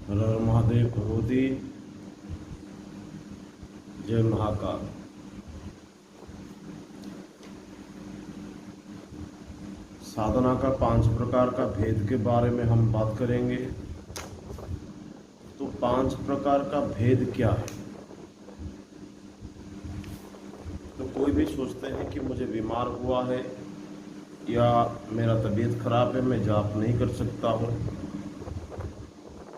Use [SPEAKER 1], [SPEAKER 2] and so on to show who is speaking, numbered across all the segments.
[SPEAKER 1] हर हर महादेव भगवती जय महाकाल। साधना का 5 प्रकार का भेद के बारे में हम बात करेंगे। तो 5 प्रकार का भेद क्या है? तो कोई भी सोचते हैं कि मुझे बीमार हुआ है या मेरा तबीयत खराब है, मैं जाप नहीं कर सकता हूँ।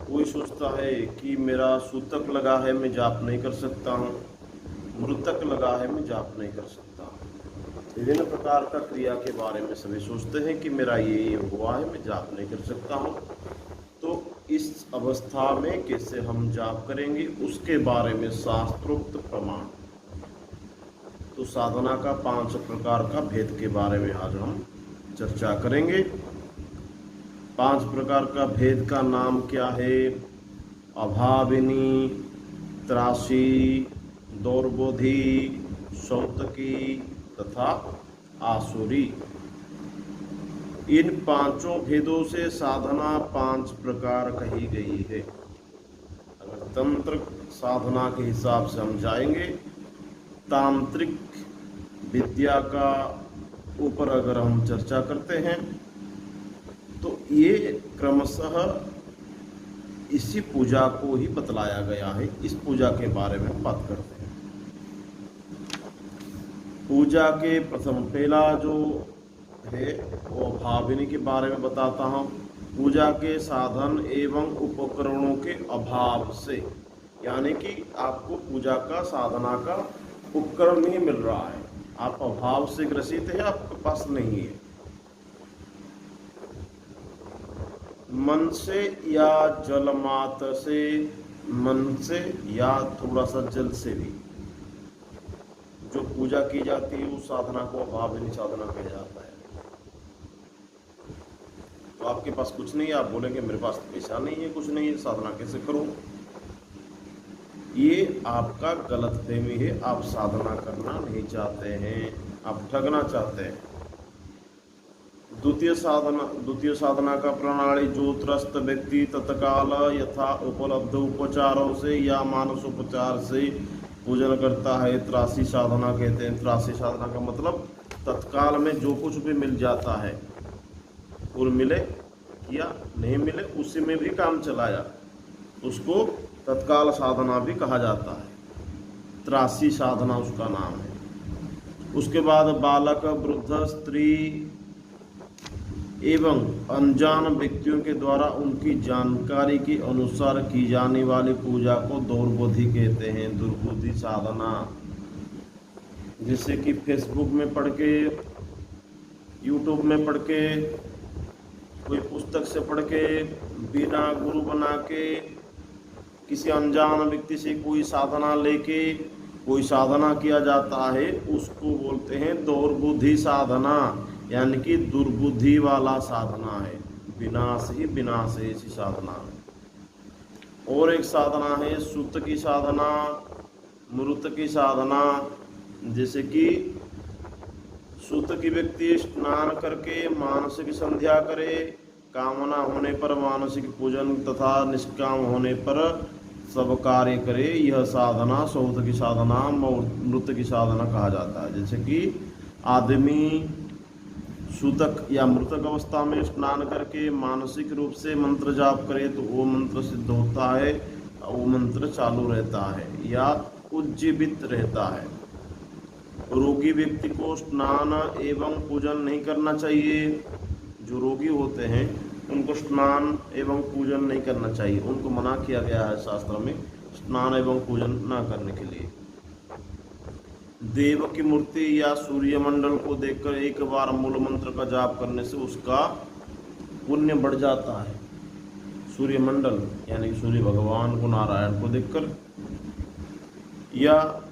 [SPEAKER 1] कोई सोचता है कि मेरा सूतक लगा है, मैं जाप नहीं कर सकता हूँ। मृतक लगा है, मैं जाप नहीं कर सकता हूँ। विभिन्न प्रकार का क्रिया के बारे में सभी सोचते हैं कि मेरा ये हुआ है, मैं जाप नहीं कर सकता हूँ। तो इस अवस्था में कैसे हम जाप करेंगे, उसके बारे में शास्त्रोक्त प्रमाण। तो साधना का 5 प्रकार का भेद के बारे में आज हम चर्चा करेंगे। 5 प्रकार का भेद का नाम क्या है? अभाविनी, त्रासी, दौर्बोधी, सौतकी तथा आसुरी। इन 5 भेदों से साधना 5 प्रकार कही गई है। अगर तंत्र साधना के हिसाब से हम जाएंगे, तांत्रिक विद्या का ऊपर अगर हम चर्चा करते हैं, तो ये क्रमशः इसी पूजा को ही बतलाया गया है। इस पूजा के बारे में हम बात करते हैं। पूजा के प्रथम पहला जो है वो भाविनी के बारे में बताता हूँ। पूजा के साधन एवं उपकरणों के अभाव से, यानी कि आपको पूजा का साधना का उपकरण नहीं मिल रहा है, आप अभाव से ग्रसित है, आपके पास नहीं है। मन से या जल मात्र से, मन से या थोड़ा सा जल से भी जो पूजा की जाती है उस साधना को अभाविनी साधना कहा जाता है। तो आपके पास कुछ नहीं है, आप बोलेंगे मेरे पास पैसा नहीं है, कुछ नहीं है, साधना कैसे करूं? ये आपका गलतफहमी है। आप साधना करना नहीं चाहते हैं, आप ठगना चाहते हैं। द्वितीय साधना का प्रणाली जो त्रस्त व्यक्ति तत्काल यथा उपलब्ध उपचारों से या मानसोपचार से पूजन करता है, त्रासी साधना कहते हैं। त्रासी साधना का मतलब तत्काल में जो कुछ भी मिल जाता है, और मिले या नहीं मिले उसी में भी काम चलाया, उसको तत्काल साधना भी कहा जाता है। त्रासी साधना उसका नाम है। उसके बाद बालक, वृद्ध, स्त्री एवं अनजान व्यक्तियों के द्वारा उनकी जानकारी के अनुसार की जाने वाली पूजा को दुर्बुद्धि कहते हैं। दुर्बुद्धि साधना, जैसे कि फेसबुक में पढ़ के, यूट्यूब में पढ़ के, कोई पुस्तक से पढ़ के, बिना गुरु बना के, किसी अनजान व्यक्ति से कोई साधना लेके कोई साधना किया जाता है, उसको बोलते हैं दुर्बुद्धि साधना, यानी कि दुर्बुद्धि वाला साधना है। विनाश ही विनाश है ऐसी साधना है। और एक साधना है सुत की साधना, मृत की साधना। जैसे कि सुत की व्यक्ति स्नान करके मानसिक संध्या करे, कामना होने पर मानसिक पूजन तथा निष्काम होने पर सब कार्य करे, यह साधना सौत की साधना, मृत की साधना कहा जाता है। जैसे कि आदमी सूतक या मृतक अवस्था में स्नान करके मानसिक रूप से मंत्र जाप करे तो वो मंत्र सिद्ध होता है, वो मंत्र चालू रहता है या उज्जीवित रहता है। रोगी व्यक्ति को स्नान एवं पूजन नहीं करना चाहिए। जो रोगी होते हैं उनको स्नान एवं पूजन नहीं करना चाहिए, उनको मना किया गया है शास्त्र में स्नान एवं पूजन न करने के लिए। देव की मूर्ति या सूर्य मंडल को देखकर एक बार मूल मंत्र का जाप करने से उसका पुण्य बढ़ जाता है। सूर्य मंडल यानी सूर्य भगवान को, नारायण को देखकर, या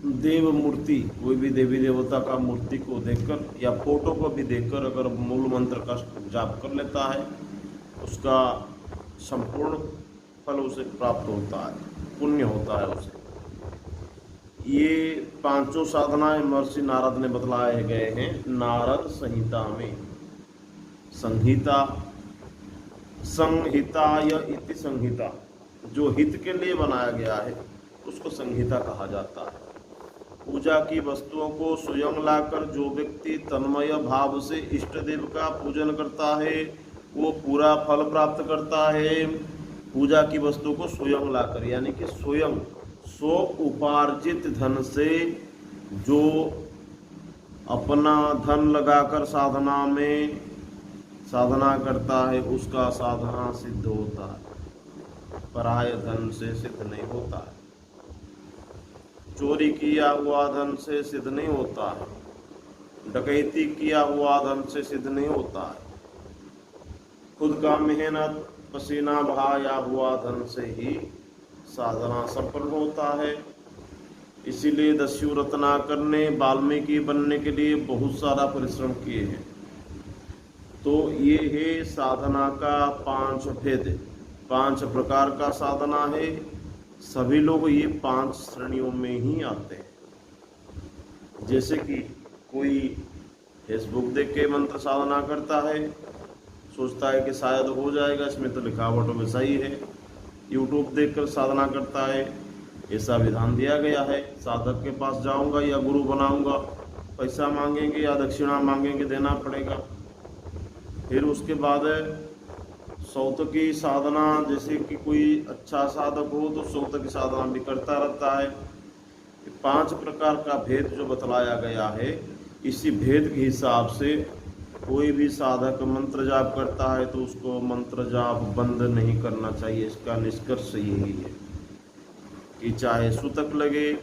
[SPEAKER 1] देव मूर्ति, कोई भी देवी देवता का मूर्ति को देखकर या फोटो को भी देखकर अगर मूल मंत्र का जाप कर लेता है, उसका संपूर्ण फल उसे प्राप्त होता है, पुण्य होता है उसे। ये 5 साधनाएं महर्षि नारद ने बतलाए गए हैं नारद संहिता में। संहिता संहिताय इति संहिता, जो हित के लिए बनाया गया है उसको संहिता कहा जाता है। पूजा की वस्तुओं को स्वयं लाकर जो व्यक्ति तन्मय भाव से इष्ट देव का पूजन करता है वो पूरा फल प्राप्त करता है। पूजा की वस्तु को स्वयं लाकर यानी कि स्वयं स्व उपार्जित धन से जो अपना धन लगाकर साधना में साधना करता है उसका साधना सिद्ध होता है, पराय धन से सिद्ध नहीं होता है। चोरी किया हुआ धन से सिद्ध नहीं होता है, डकैती किया हुआ धन से सिद्ध नहीं होता है। खुद का मेहनत पसीना बहाया हुआ धन से ही साधना सफल होता है। इसीलिए दस्यु रत्नाकर ने वाल्मीकि बनने के लिए बहुत सारा परिश्रम किए हैं। तो ये है साधना का 5 भेद, 5 प्रकार का साधना है। सभी लोग ये 5 श्रेणियों में ही आते हैं। जैसे कि कोई फेसबुक देख के मंत्र साधना करता है, सोचता है कि शायद हो जाएगा, इसमें तो लिखावट में सही है। यूट्यूब देखकर साधना करता है, ऐसा विधान दिया गया है। साधक के पास जाऊंगा या गुरु बनाऊंगा, पैसा मांगेंगे या दक्षिणा मांगेंगे, देना पड़ेगा। फिर उसके बाद सौत की साधना, जैसे कि कोई अच्छा साधक हो तो सौत की साधना भी करता रहता है। 5 प्रकार का भेद जो बतलाया गया है, इसी भेद के हिसाब से कोई भी साधक मंत्र जाप करता है तो उसको मंत्र जाप बंद नहीं करना चाहिए। इसका निष्कर्ष यही है कि चाहे सूतक लगे,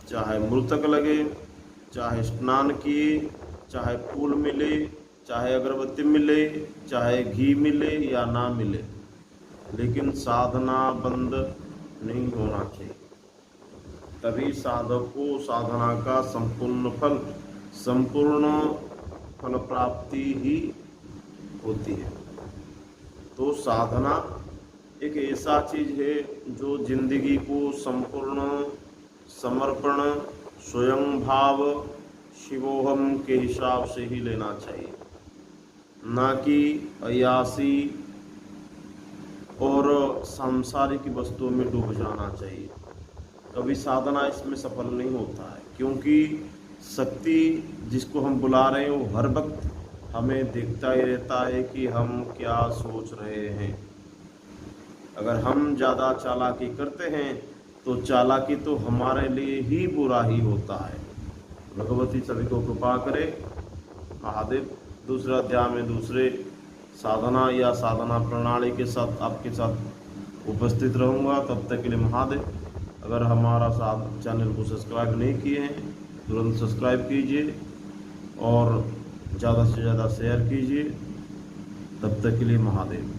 [SPEAKER 1] चाहे मृतक लगे, चाहे स्नान किए, चाहे फूल मिले, चाहे अगरबत्ती मिले, चाहे घी मिले या ना मिले, लेकिन साधना बंद नहीं होना चाहिए। तभी साधक को साधना का संपूर्ण फल प्राप्ति ही होती है। तो साधना एक ऐसा चीज है जो जिंदगी को संपूर्ण समर्पण, स्वयं भाव, शिवोहम के हिसाब से ही लेना चाहिए, ना कि अयासी और सांसारिक वस्तुओं में डूब जाना चाहिए। कभी साधना इसमें सफल नहीं होता है, क्योंकि शक्ति जिसको हम बुला रहे हैं वो हर वक्त हमें देखता ही रहता है कि हम क्या सोच रहे हैं। अगर हम ज़्यादा चालाकी करते हैं तो चालाकी तो हमारे लिए ही बुरा ही होता है। भगवती सभी को कृपा करे। महादेव। दूसरा अध्याय में दूसरे साधना या साधना प्रणाली के साथ आपके साथ उपस्थित रहूँगा। तब तक के लिए महादेव। अगर हमारा साथ चैनल को सब्सक्राइब नहीं किए हैं तुरंत सब्सक्राइब कीजिए और ज़्यादा से ज़्यादा शेयर कीजिए। तब तक के लिए महादेव।